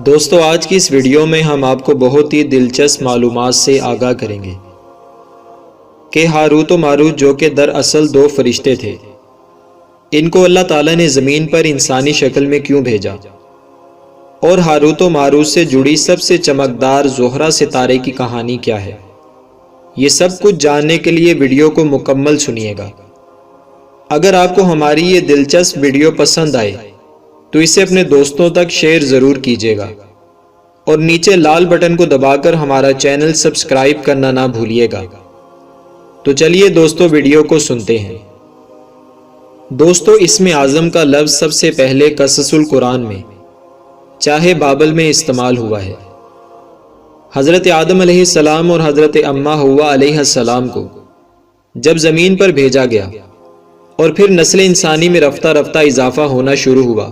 دوستو آج کی اس ویڈیو میں ہم آپ کو بہت ہی دلچسپ معلومات سے آگاہ کریں گے کہ ہاروت و ماروت جو کہ دراصل دو فرشتے تھے، ان کو اللہ تعالیٰ نے زمین پر انسانی شکل میں کیوں بھیجا، اور ہاروت و ماروت سے جڑی سب سے چمکدار زہرہ ستارے کی کہانی کیا ہے۔ یہ سب کچھ جاننے کے لیے ویڈیو کو مکمل سنیے گا۔ اگر آپ کو ہماری یہ دلچسپ ویڈیو پسند آئے تو اسے اپنے دوستوں تک شیئر ضرور کیجیے گا، اور نیچے لال بٹن کو دبا کر ہمارا چینل سبسکرائب کرنا نہ بھولیے گا۔ تو چلیے دوستو ویڈیو کو سنتے ہیں۔ دوستو اسم اعظم کا لفظ سب سے پہلے قصص القرآن میں چاہے بابل میں استعمال ہوا ہے۔ حضرت آدم علیہ السلام اور حضرت اماں حوا علیہ السلام کو جب زمین پر بھیجا گیا اور پھر نسل انسانی میں رفتہ رفتہ اضافہ ہونا شروع ہوا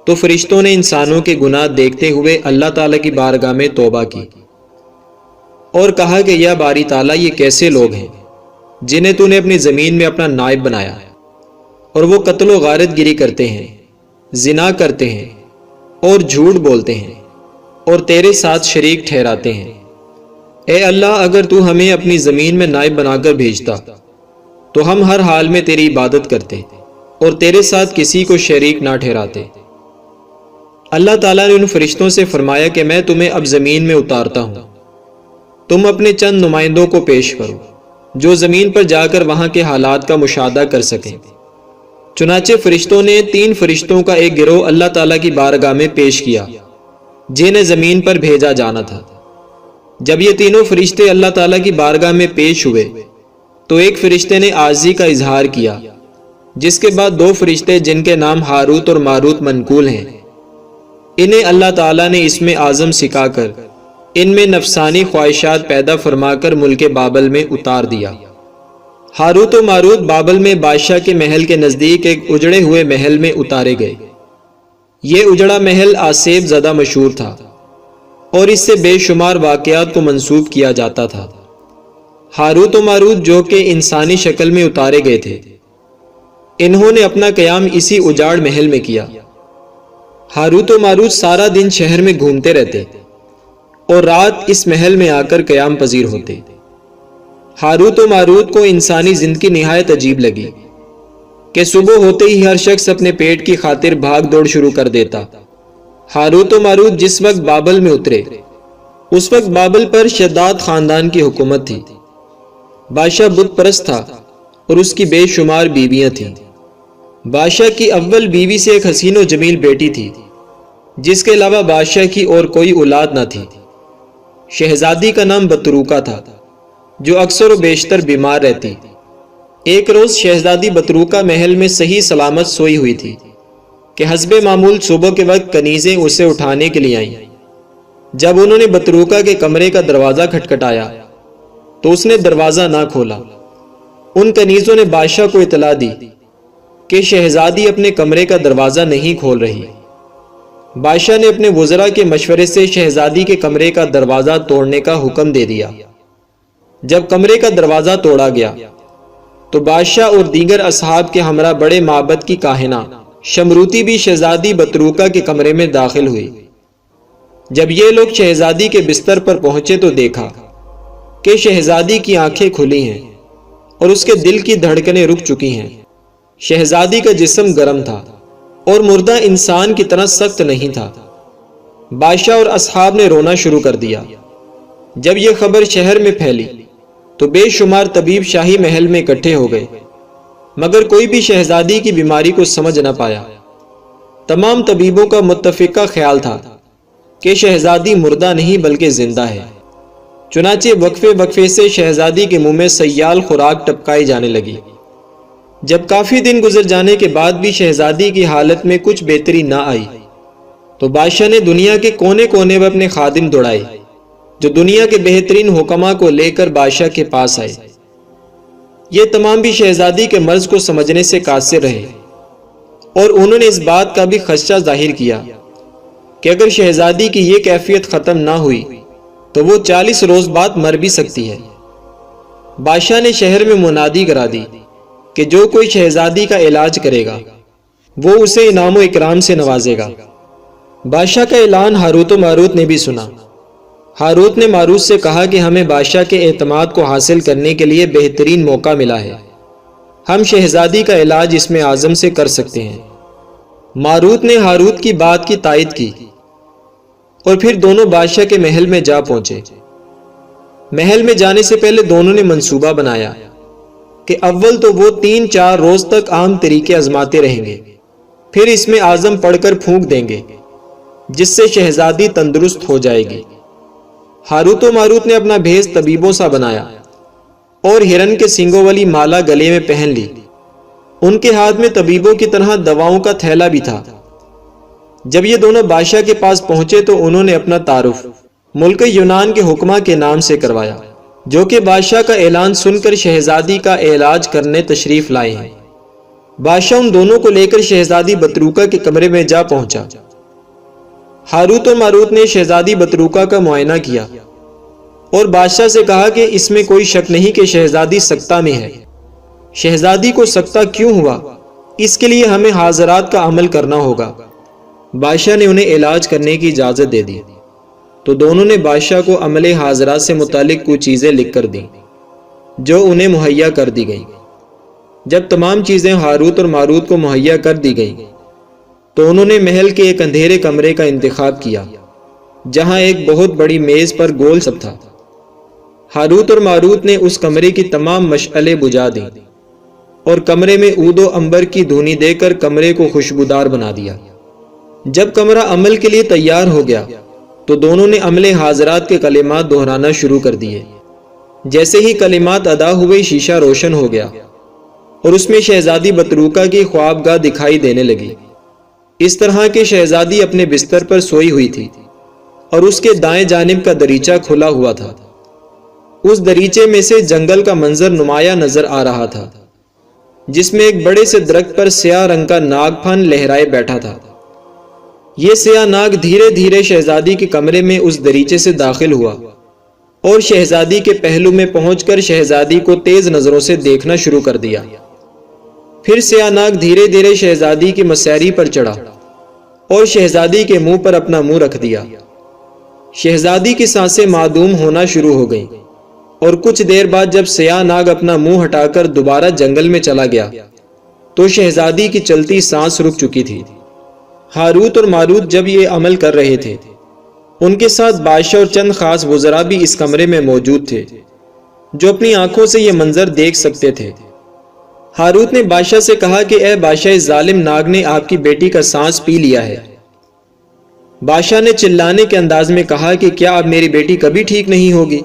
تو فرشتوں نے انسانوں کے گناہ دیکھتے ہوئے اللہ تعالیٰ کی بارگاہ میں توبہ کی اور کہا کہ یا باری تعالیٰ، یہ کیسے لوگ ہیں جنہیں تو نے اپنی زمین میں اپنا نائب بنایا، اور وہ قتل و غارت گری کرتے ہیں، زنا کرتے ہیں اور جھوٹ بولتے ہیں اور تیرے ساتھ شریک ٹھہراتے ہیں۔ اے اللہ، اگر تو ہمیں اپنی زمین میں نائب بنا کر بھیجتا تو ہم ہر حال میں تیری عبادت کرتے اور تیرے ساتھ کسی کو شریک نہ ٹھہراتے۔ اللہ تعالیٰ نے ان فرشتوں سے فرمایا کہ میں تمہیں اب زمین میں اتارتا ہوں، تم اپنے چند نمائندوں کو پیش کرو جو زمین پر جا کر وہاں کے حالات کا مشاہدہ کر سکیں۔ چنانچہ فرشتوں نے 3 فرشتوں کا ایک گروہ اللہ تعالیٰ کی بارگاہ میں پیش کیا جنہیں زمین پر بھیجا جانا تھا۔ جب یہ تینوں فرشتے اللہ تعالیٰ کی بارگاہ میں پیش ہوئے تو ایک فرشتے نے عاجزی کا اظہار کیا، جس کے بعد 2 فرشتے جن کے نام ہاروت اور ماروت منقول ہیں، انہیں اللہ تعالیٰ نے اسم اعظم سکھا کر ان میں نفسانی خواہشات پیدا فرما کر ملک بابل میں اتار دیا۔ ہاروت و ماروت بابل میں بادشاہ کے محل کے نزدیک ایک اجڑے ہوئے محل میں اتارے گئے۔ یہ اجڑا محل آسیب زدہ مشہور تھا اور اس سے بے شمار واقعات کو منسوب کیا جاتا تھا۔ ہاروت و ماروت جو کہ انسانی شکل میں اتارے گئے تھے، انہوں نے اپنا قیام اسی اجاڑ محل میں کیا۔ ہاروت و ماروت سارا دن شہر میں گھومتے رہتے اور رات اس محل میں آ کر قیام پذیر ہوتے۔ ہاروت و ماروت کو انسانی زندگی نہایت عجیب لگی کہ صبح ہوتے ہی ہر شخص اپنے پیٹ کی خاطر بھاگ دوڑ شروع کر دیتا۔ ہاروت و ماروت جس وقت بابل میں اترے اس وقت بابل پر شداد خاندان کی حکومت تھی۔ بادشاہ بت پرست تھا اور اس کی بے شمار بیویاں تھیں۔ بادشاہ کی اول بیوی سے ایک حسین و جمیل بیٹی تھی جس کے علاوہ بادشاہ کی اور کوئی اولاد نہ تھی۔ شہزادی کا نام بطروکا تھا جو اکثر و بیشتر بیمار رہتی۔ ایک روز شہزادی بطروکا محل میں صحیح سلامت سوئی ہوئی تھی کہ حسب معمول صبح کے وقت کنیزیں اسے اٹھانے کے لیے آئیں۔ جب انہوں نے بطروکا کے کمرے کا دروازہ کھٹکھٹایا تو اس نے دروازہ نہ کھولا۔ ان کنیزوں نے بادشاہ کو اطلاع دی کہ شہزادی اپنے کمرے کا دروازہ نہیں کھول رہی۔ بادشاہ نے اپنے وزراء کے مشورے سے شہزادی کے کمرے کا دروازہ توڑنے کا حکم دے دیا۔ جب کمرے کا دروازہ توڑا گیا تو بادشاہ اور دیگر اصحاب کے ہمراہ بڑے معبد کی کاہنہ شمروتی بھی شہزادی بطروکا کے کمرے میں داخل ہوئی۔ جب یہ لوگ شہزادی کے بستر پر پہنچے تو دیکھا کہ شہزادی کی آنکھیں کھلی ہیں اور اس کے دل کی دھڑکنیں رک چکی ہیں۔ شہزادی کا جسم گرم تھا اور مردہ انسان کی طرح سخت نہیں تھا۔ بادشاہ اور اصحاب نے رونا شروع کر دیا۔ جب یہ خبر شہر میں پھیلی تو بے شمار طبیب شاہی محل میں اکٹھے ہو گئے، مگر کوئی بھی شہزادی کی بیماری کو سمجھ نہ پایا۔ تمام طبیبوں کا متفقہ خیال تھا کہ شہزادی مردہ نہیں بلکہ زندہ ہے۔ چنانچہ وقفے وقفے سے شہزادی کے منہ میں سیال خوراک ٹپکائی جانے لگی۔ جب کافی دن گزر جانے کے بعد بھی شہزادی کی حالت میں کچھ بہتری نہ آئی تو بادشاہ نے دنیا کے کونے کونے میں اپنے خادم دوڑائے جو دنیا کے بہترین حکماء کو لے کر بادشاہ کے پاس آئے۔ یہ تمام بھی شہزادی کے مرض کو سمجھنے سے قاصر رہے اور انہوں نے اس بات کا بھی خدشہ ظاہر کیا کہ اگر شہزادی کی یہ کیفیت ختم نہ ہوئی تو وہ 40 روز بعد مر بھی سکتی ہے۔ بادشاہ نے شہر میں منادی کرا دی کہ جو کوئی شہزادی کا علاج کرے گا وہ اسے انعام و اکرام سے نوازے گا۔ بادشاہ کا اعلان ہاروت و ماروت نے بھی سنا۔ ہاروت نے ماروت سے کہا کہ ہمیں بادشاہ کے اعتماد کو حاصل کرنے کے لیے بہترین موقع ملا ہے، ہم شہزادی کا علاج اسم اعظم سے کر سکتے ہیں۔ ماروت نے ہاروت کی بات کی تائید کی اور پھر دونوں بادشاہ کے محل میں جا پہنچے۔ محل میں جانے سے پہلے دونوں نے منصوبہ بنایا کہ اول تو وہ 3-4 روز تک عام طریقے آزماتے رہیں گے، پھر اسم اعظم پڑھ کر پھونک دیں گے جس سے شہزادی تندرست ہو جائے گی۔ ہاروت و ماروت نے اپنا بھیس طبیبوں سا بنایا اور ہرن کے سینگوں والی مالا گلے میں پہن لی۔ ان کے ہاتھ میں طبیبوں کی طرح دواؤں کا تھیلا بھی تھا۔ جب یہ دونوں بادشاہ کے پاس پہنچے تو انہوں نے اپنا تعارف ملک یونان کے حکماں کے نام سے کروایا، جو کہ بادشاہ کا اعلان سن کر شہزادی کا علاج کرنے تشریف لائے ہیں۔ بادشاہ ان دونوں کو لے کر شہزادی بطروکا کے کمرے میں جا پہنچا۔ ہاروت و ماروت نے شہزادی بطروکا کا معائنہ کیا اور بادشاہ سے کہا کہ اس میں کوئی شک نہیں کہ شہزادی سکتہ میں ہے۔ شہزادی کو سکتہ کیوں ہوا، اس کے لیے ہمیں حاضرات کا عمل کرنا ہوگا۔ بادشاہ نے انہیں علاج کرنے کی اجازت دے دی تو دونوں نے بادشاہ کو عمل حاضرات سے متعلق کچھ چیزیں لکھ کر دیں جو انہیں مہیا کر دی گئیں۔ جب تمام چیزیں ہاروت اور ماروت کو مہیا کر دی گئیں تو انہوں نے محل کے ایک اندھیرے کمرے کا انتخاب کیا جہاں ایک بہت بڑی میز پر گول سب تھا۔ ہاروت اور ماروت نے اس کمرے کی تمام مشعلیں بجھا دیں اور کمرے میں عود و عنبر کی دھونی دے کر کمرے کو خوشبودار بنا دیا۔ جب کمرہ عمل کے لیے تیار ہو گیا تو دونوں نے عمل حاضرات کے کلمات دہرانا شروع کر دیے۔ جیسے ہی کلمات ادا ہوئے شیشہ روشن ہو گیا اور اس میں شہزادی بطروکا کی خوابگاہ دکھائی دینے لگی۔ اس طرح کہ شہزادی اپنے بستر پر سوئی ہوئی تھی اور اس کے دائیں جانب کا دریچہ کھلا ہوا تھا۔ اس دریچے میں سے جنگل کا منظر نمایاں نظر آ رہا تھا جس میں ایک بڑے سے درخت پر سیاہ رنگ کا ناگ پھن لہرائے بیٹھا تھا۔ یہ سیاہ ناگ دھیرے دھیرے شہزادی کے کمرے میں اس دریچے سے داخل ہوا اور شہزادی کے پہلو میں پہنچ کر شہزادی کو تیز نظروں سے دیکھنا شروع کر دیا۔ پھر سیاہ ناگ دھیرے دھیرے شہزادی کی مسیری پر چڑھا اور شہزادی کے منہ پر اپنا منہ رکھ دیا۔ شہزادی کی سانسیں معدوم ہونا شروع ہو گئیں اور کچھ دیر بعد جب سیاہ ناگ اپنا منہ ہٹا کر دوبارہ جنگل میں چلا گیا تو شہزادی کی چلتی سانس رک چکی تھی۔ ہاروت اور ماروت جب یہ عمل کر رہے تھے ان کے ساتھ بادشاہ اور چند خاص وزراء بھی اس کمرے میں موجود تھے جو اپنی آنکھوں سے یہ منظر دیکھ سکتے تھے۔ ہاروت نے بادشاہ سے کہا کہ اے بادشاہ، اس ظالم ناگ نے آپ کی بیٹی کا سانس پی لیا ہے۔ بادشاہ نے چلانے کے انداز میں کہا کہ کیا اب میری بیٹی کبھی ٹھیک نہیں ہوگی؟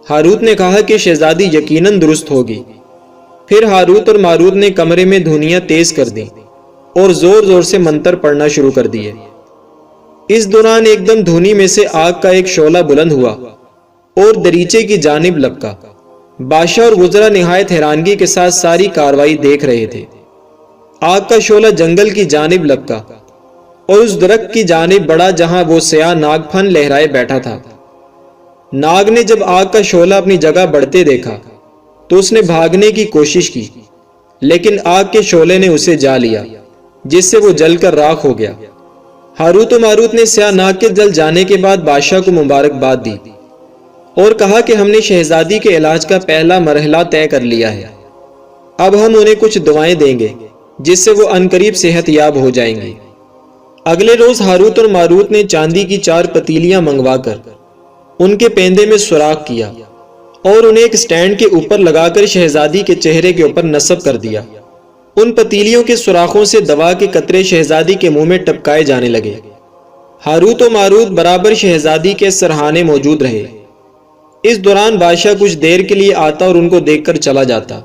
ہاروت نے کہا کہ شہزادی یقیناً درست ہوگی۔ پھر ہاروت اور ماروت نے کمرے میں دھونیاں تیز کر دیں اور زور زور سے منتر پڑھنا شروع کر دیے۔ اس دوران ایک دم دھونی میں سے آگ کا ایک شعلہ بلند ہوا اور دریچے کی جانب لپکا۔ بادشاہ اور وزراء نہایت حیرانگی کے ساتھ ساری کاروائی دیکھ رہے تھے۔ آگ کا شعلہ جنگل کی جانب لپکا اور اس درخت کی جانب بڑھا جہاں وہ سیاہ ناگ پھن لہرائے بیٹھا تھا۔ ناگ نے جب آگ کا شعلہ اپنی جگہ بڑھتے دیکھا تو اس نے بھاگنے کی کوشش کی، لیکن آگ کے شعلے نے اسے جا لیا جس سے وہ جل کر راکھ ہو گیا۔ ہاروت و ماروت نے سیاہ ناگ کے جل جانے کے بعد بادشاہ کو مبارکباد دی اور کہا کہ ہم نے شہزادی کے علاج کا پہلا مرحلہ طے کر لیا ہے، اب ہم انہیں کچھ دعائیں دیں گے جس سے وہ عنقریب صحت یاب ہو جائیں گے۔ اگلے روز ہاروت اور ماروت نے چاندی کی 4 پتیلیاں منگوا کر ان کے پیندے میں سوراخ کیا اور انہیں ایک سٹینڈ کے اوپر لگا کر شہزادی کے چہرے کے اوپر نصب کر دیا۔ ان پتیلیوں کے سوراخوں سے دوا کے قطرے شہزادی کے منہ میں ٹپکائے جانے لگے۔ ہاروت و ماروت برابر شہزادی کے سرہانے موجود رہے۔ اس دوران بادشاہ کچھ دیر کے لیے آتا اور ان کو دیکھ کر چلا جاتا۔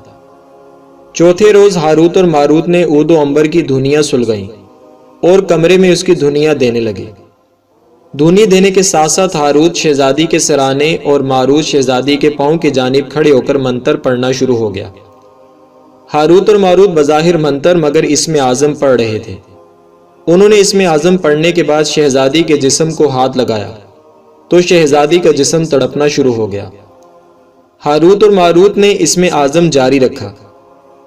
چوتھے روز ہاروت اور ماروت نے عود و عنبر کی دھونیاں سلگائیں اور کمرے میں اس کی دھونیاں دینے لگے۔ دھونی دینے کے ساتھ ساتھ ہاروت شہزادی کے سرانے اور ماروت شہزادی کے پاؤں کی جانب کھڑے ہو کر منتر پڑھنا شروع ہو گیا۔ ہاروت اور ماروت بظاہر منتر مگر اسم اعظم پڑھ رہے تھے۔ انہوں نے اسم اعظم پڑھنے کے بعد شہزادی کے جسم کو ہاتھ لگایا تو شہزادی کا جسم تڑپنا شروع ہو گیا۔ ہاروت اور ماروت نے اسم اعظم جاری رکھا۔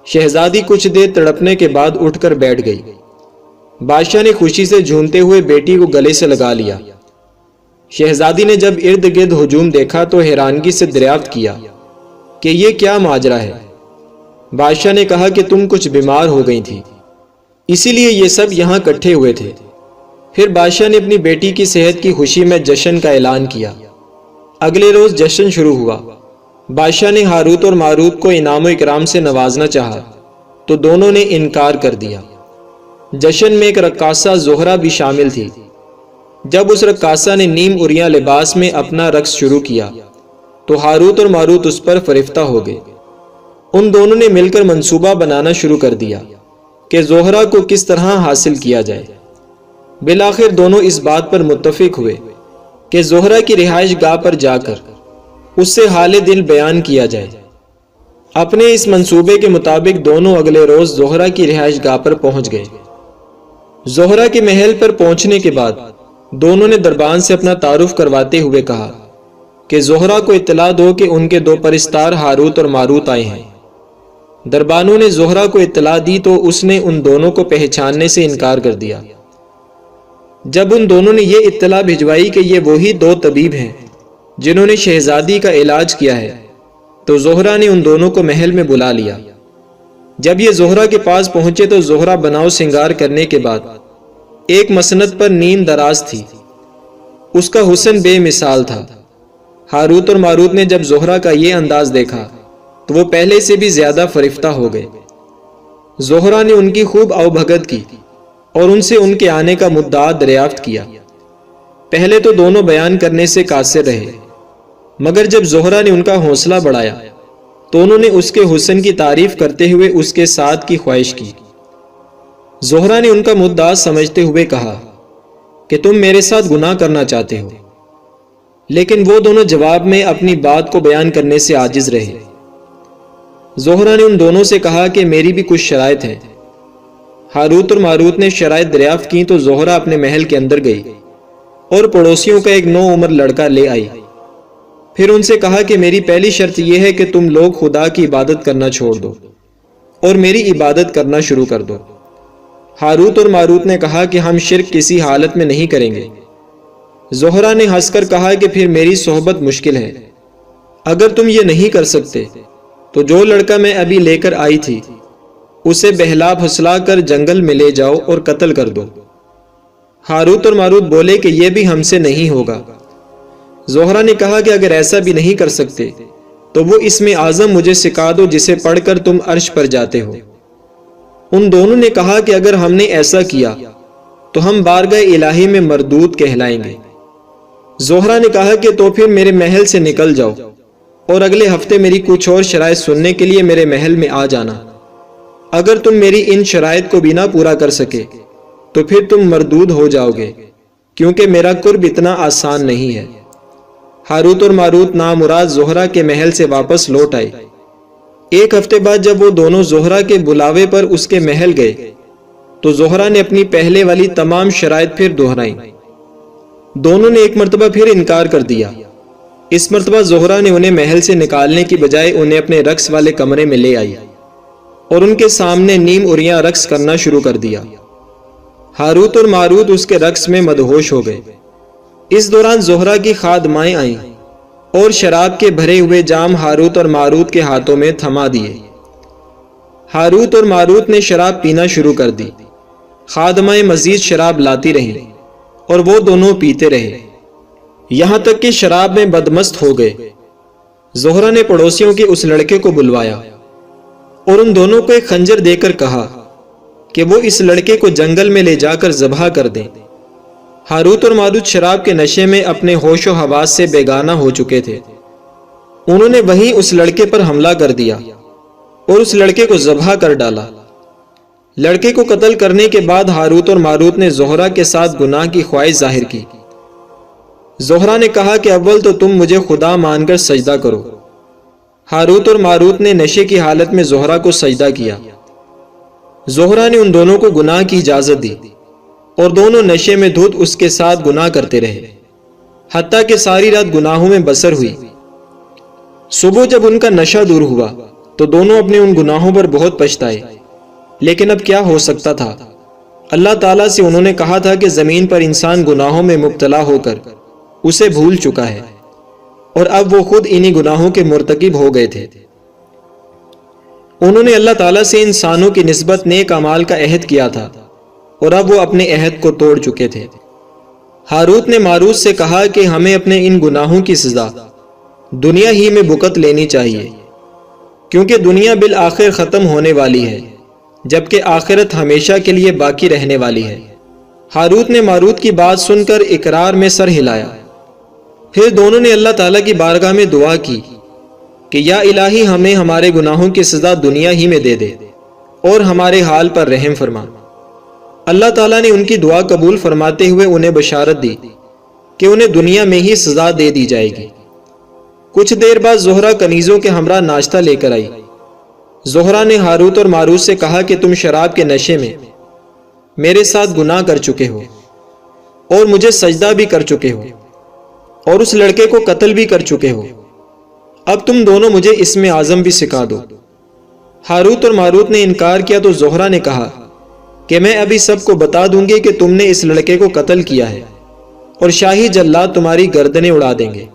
شہزادی کچھ دیر تڑپنے کے بعد اٹھ کر بیٹھ گئی۔ بادشاہ نے خوشی سے جھومتے ہوئے بیٹی کو گلے سے لگا لیا۔ شہزادی نے جب ارد گرد ہجوم دیکھا تو حیرانگی سے دریافت کیا کہ یہ کیا ماجرا ہے۔ بادشاہ نے کہا کہ تم کچھ بیمار ہو گئی تھی، اسی لیے یہ سب یہاں اکٹھے ہوئے تھے۔ پھر بادشاہ نے اپنی بیٹی کی صحت کی خوشی میں جشن کا اعلان کیا۔ اگلے روز جشن شروع ہوا۔ بادشاہ نے ہاروت اور ماروت کو انعام و اکرام سے نوازنا چاہا تو دونوں نے انکار کر دیا۔ جشن میں ایک رقاصہ زہرہ بھی شامل تھی۔ جب اس رقاصہ نے نیم عریاں لباس میں اپنا رقص شروع کیا تو ہاروت اور ماروت اس پر فرفتہ ہو گئے۔ ان دونوں نے مل کر منصوبہ بنانا شروع کر دیا کہ زہرہ کو کس طرح حاصل کیا جائے۔ بالآخر دونوں اس بات پر متفق ہوئے کہ زہرہ کی رہائش گاہ پر جا کر اس سے حال دل بیان کیا جائے۔ اپنے اس منصوبے کے مطابق دونوں اگلے روز زہرہ کی رہائش گاہ پر پہنچ گئے۔ زہرہ کے محل پر پہنچنے کے بعد دونوں نے دربان سے اپنا تعارف کرواتے ہوئے کہا کہ زہرہ کو اطلاع دو کہ ان کے دو پرستار ہاروت اور ماروت آئے ہیں۔ دربانوں نے زہرہ کو اطلاع دی تو اس نے ان دونوں کو پہچاننے سے انکار کر دیا۔ جب ان دونوں نے یہ اطلاع بھجوائی کہ یہ وہی دو طبیب ہیں جنہوں نے شہزادی کا علاج کیا ہے تو زہرہ نے ان دونوں کو محل میں بلا لیا۔ جب یہ زہرہ کے پاس پہنچے تو زہرہ بناؤ سنگار کرنے کے بعد ایک مسند پر نیند دراز تھی۔ اس کا حسن بے مثال تھا۔ ہاروت اور ماروت نے جب زہرہ کا یہ انداز دیکھا تو وہ پہلے سے بھی زیادہ فرفتہ ہو گئے۔ زہرہ نے ان کی خوب اوبھگت کی اور ان سے ان کے آنے کا مدعا دریافت کیا۔ پہلے تو دونوں بیان کرنے سے قاصر رہے، مگر جب زہرہ نے ان کا حوصلہ بڑھایا تو انہوں نے اس کے حسن کی تعریف کرتے ہوئے اس کے ساتھ کی خواہش کی۔ زہرہ نے ان کا مدعا سمجھتے ہوئے کہا کہ تم میرے ساتھ گناہ کرنا چاہتے ہو، لیکن وہ دونوں جواب میں اپنی بات کو بیان کرنے سے عاجز رہے۔ زہرہ نے ان دونوں سے کہا کہ میری بھی کچھ شرائط ہیں۔ ہاروت اور ماروت نے شرائط دریافت کی تو زہرہ اپنے محل کے اندر گئی اور پڑوسیوں کا ایک نو عمر لڑکا لے آئی۔ پھر ان سے کہا کہ میری پہلی شرط یہ ہے کہ تم لوگ خدا کی عبادت کرنا چھوڑ دو اور میری عبادت کرنا شروع کر دو۔ ہاروت اور ماروت نے کہا کہ ہم شرک کسی حالت میں نہیں کریں گے۔ زہرہ نے ہنس کر کہا کہ پھر میری صحبت مشکل ہے۔ اگر تم یہ نہیں کر سکتے تو جو لڑکا میں ابھی لے کر آئی تھی اسے بہلا پھسلا کر جنگل میں لے جاؤ اور قتل کر دو۔ ہاروت اور ماروت بولے کہ یہ بھی ہم سے نہیں ہوگا۔ زہرہ نے کہا کہ اگر ایسا بھی نہیں کر سکتے تو وہ اسم اعظم مجھے سکھا دو جسے پڑھ کر تم عرش پر جاتے ہو۔ ان دونوں نے کہا کہ اگر ہم نے ایسا کیا تو ہم بارگاہ الہی میں مردود کہلائیں گے۔ زہرہ نے کہا کہ تو پھر میرے محل سے نکل جاؤ اور اگلے ہفتے میری کچھ اور شرائط سننے کے لیے میرے محل میں آ جانا۔ اگر تم میری ان شرائط کو بھی نہ پورا کر سکے تو پھر تم مردود ہو جاؤ گے، کیونکہ میرا قرب اتنا آسان نہیں ہے۔ ہاروت اور ماروت نامراد زہرہ کے محل سے واپس لوٹ آئے۔ ایک ہفتے بعد جب وہ دونوں زہرہ کے بلاوے پر اس کے محل گئے تو زہرہ نے اپنی پہلے والی تمام شرائط پھر دہرائیں۔ دونوں نے ایک مرتبہ پھر انکار کر دیا۔ اس مرتبہ زہرہ نے انہیں محل سے نکالنے کی بجائے انہیں اپنے رقص والے کمرے میں لے آئی اور ان کے سامنے نیم عریاں رقص کرنا شروع کر دیا۔ ہاروت اور ماروت اس کے رقص میں مدہوش ہو گئے۔ اس دوران زہرہ کی خادمائیں آئیں اور شراب کے بھرے ہوئے جام ہاروت اور ماروت کے ہاتھوں میں تھما دیے۔ ہاروت اور ماروت نے شراب پینا شروع کر دی۔ خادمائیں مزید شراب لاتی رہیں اور وہ دونوں پیتے رہے، یہاں تک کہ شراب میں بدمست ہو گئے۔ زہرہ نے پڑوسیوں کے اس لڑکے کو بلوایا اور ان دونوں کو ایک خنجر دے کر کہا کہ وہ اس لڑکے کو جنگل میں لے جا کر ذبح کر دیں۔ ہاروت اور ماروت شراب کے نشے میں اپنے ہوش و حواس سے بیگانہ ہو چکے تھے۔ انہوں نے وہیں اس لڑکے پر حملہ کر دیا اور اس لڑکے کو ذبح کر ڈالا۔ لڑکے کو قتل کرنے کے بعد ہاروت اور ماروت نے زہرہ کے ساتھ گناہ کی خواہش ظاہر کی۔ زہرہ نے کہا کہ اول تو تم مجھے خدا مان کر سجدہ کرو۔ ہاروت اور ماروت نے نشے کی حالت میں زہرہ کو سجدہ کیا۔ زہرہ نے ان دونوں کو گناہ کی اجازت دی اور دونوں نشے میں دھت اس کے ساتھ گناہ کرتے رہے، حتیٰ کہ ساری رات گناہوں میں بسر ہوئی۔ صبح جب ان کا نشہ دور ہوا تو دونوں اپنے ان گناہوں پر بہت پچھتائے، لیکن اب کیا ہو سکتا تھا؟ اللہ تعالیٰ سے انہوں نے کہا تھا کہ زمین پر انسان گناہوں میں مبتلا ہو کر اسے بھول چکا ہے اور اب وہ خود انہی گناہوں کے مرتکب ہو گئے تھے۔ انہوں نے اللہ تعالیٰ سے انسانوں کی نسبت نیک اعمال کا عہد کیا تھا اور اب وہ اپنے عہد کو توڑ چکے تھے۔ ہاروت نے ماروت سے کہا کہ ہمیں اپنے ان گناہوں کی سزا دنیا ہی میں بھگت لینی چاہیے، کیونکہ دنیا بالآخر ختم ہونے والی ہے جبکہ آخرت ہمیشہ کے لیے باقی رہنے والی ہے۔ ہاروت نے ماروت کی بات سن کر اقرار میں سر ہلایا۔ پھر دونوں نے اللہ تعالیٰ کی بارگاہ میں دعا کی کہ یا الہی ہمیں ہمارے گناہوں کی سزا دنیا ہی میں دے دے اور ہمارے حال پر رحم فرما۔ اللہ تعالیٰ نے ان کی دعا قبول فرماتے ہوئے انہیں بشارت دی کہ انہیں دنیا میں ہی سزا دے دی جائے گی۔ کچھ دیر بعد زہرہ کنیزوں کے ہمراہ ناشتہ لے کر آئی۔ زہرہ نے ہاروت اور ماروت سے کہا کہ تم شراب کے نشے میں میرے ساتھ گناہ کر چکے ہو اور مجھے سجدہ بھی کر چکے ہو اور اس لڑکے کو قتل بھی کر چکے ہو، اب تم دونوں مجھے اسم اعظم بھی سکھا دو۔ ہاروت اور ماروت نے انکار کیا تو زہرہ نے کہا کہ میں ابھی سب کو بتا دوں گی کہ تم نے اس لڑکے کو قتل کیا ہے اور شاہی جلاد تمہاری گردنیں اڑا دیں گے۔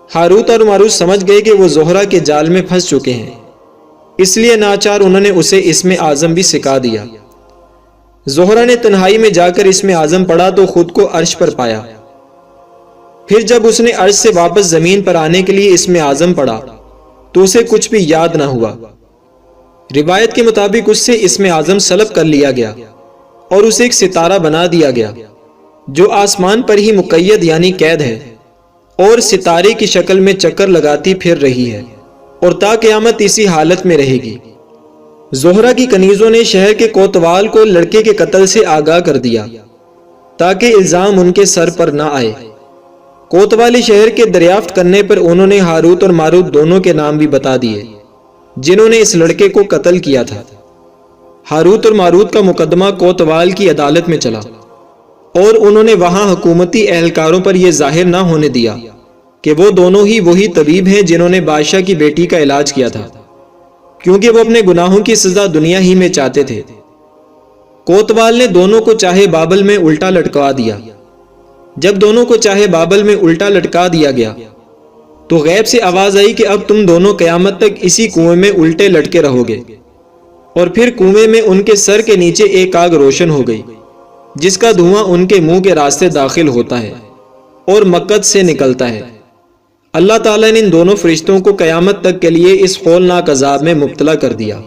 ہاروت اور ماروت سمجھ گئے کہ وہ زہرہ کے جال میں پھنس چکے ہیں، اس لیے ناچار انہوں نے اسے اسم اعظم بھی سکھا دیا۔ زہرہ نے تنہائی میں جا کر اسم اعظم پڑھا تو خود کو عرش پر پایا۔ پھر جب اس نے عرش سے واپس زمین پر آنے کے لیے اسم اعظم پڑھا تو اسے کچھ بھی یاد نہ ہوا۔ روایت کے مطابق اس سے اسم اعظم سلب کر لیا گیا اور اسے ایک ستارہ بنا دیا گیا جو آسمان پر ہی مقید یعنی قید ہے اور ستارے کی شکل میں چکر لگاتی پھر رہی ہے اور تا قیامت اسی حالت میں رہے گی۔ زہرہ کی کنیزوں نے شہر کے کوتوال کو لڑکے کے قتل سے آگاہ کر دیا تاکہ الزام ان کے سر پر نہ آئے۔ کوتوالی شہر کے دریافت کرنے پر انہوں نے ہاروت اور ماروت دونوں کے نام بھی بتا دیے جنہوں نے اس لڑکے کو قتل کیا تھا۔ ہاروت اور ماروت کا مقدمہ کوتوال کی عدالت میں چلا اور انہوں نے وہاں حکومتی اہلکاروں پر یہ ظاہر نہ ہونے دیا کہ وہ دونوں ہی وہی طبیب ہیں جنہوں نے بادشاہ کی بیٹی کا علاج کیا تھا، کیونکہ وہ اپنے گناہوں کی سزا دنیا ہی میں چاہتے تھے۔ کوتوال نے دونوں کو چاہے بابل میں الٹا لٹکا دیا۔ جب دونوں کو چاہے بابل میں الٹا لٹکا دیا گیا تو غیب سے آواز آئی کہ اب تم دونوں قیامت تک اسی کنویں میں الٹے لٹکے رہو گے، اور پھر کنویں میں ان کے سر کے نیچے ایک آگ روشن ہو گئی جس کا دھواں ان کے منہ کے راستے داخل ہوتا ہے اور مقد سے نکلتا ہے۔ اللہ تعالیٰ نے ان دونوں فرشتوں کو قیامت تک کے لیے اس ہولناک عذاب میں مبتلا کر دیا۔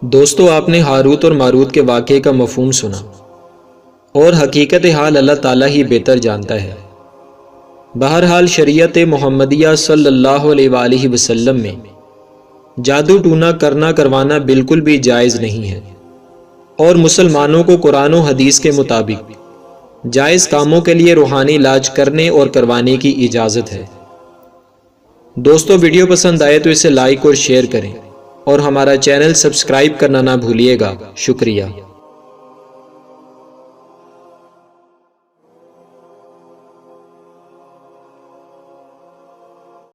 دوستو، آپ نے ہاروت اور ماروت کے واقعے کا مفہوم سنا، اور حقیقت حال اللہ تعالیٰ ہی بہتر جانتا ہے۔ بہرحال شریعت محمدیہ صلی اللہ علیہ وآلہ وسلم میں جادو ٹونا کرنا کروانا بالکل بھی جائز نہیں ہے، اور مسلمانوں کو قرآن و حدیث کے مطابق جائز کاموں کے لیے روحانی علاج کرنے اور کروانے کی اجازت ہے۔ دوستو، ویڈیو پسند آئے تو اسے لائک اور شیئر کریں اور ہمارا چینل سبسکرائب کرنا نہ بھولیے گا۔ شکریہ۔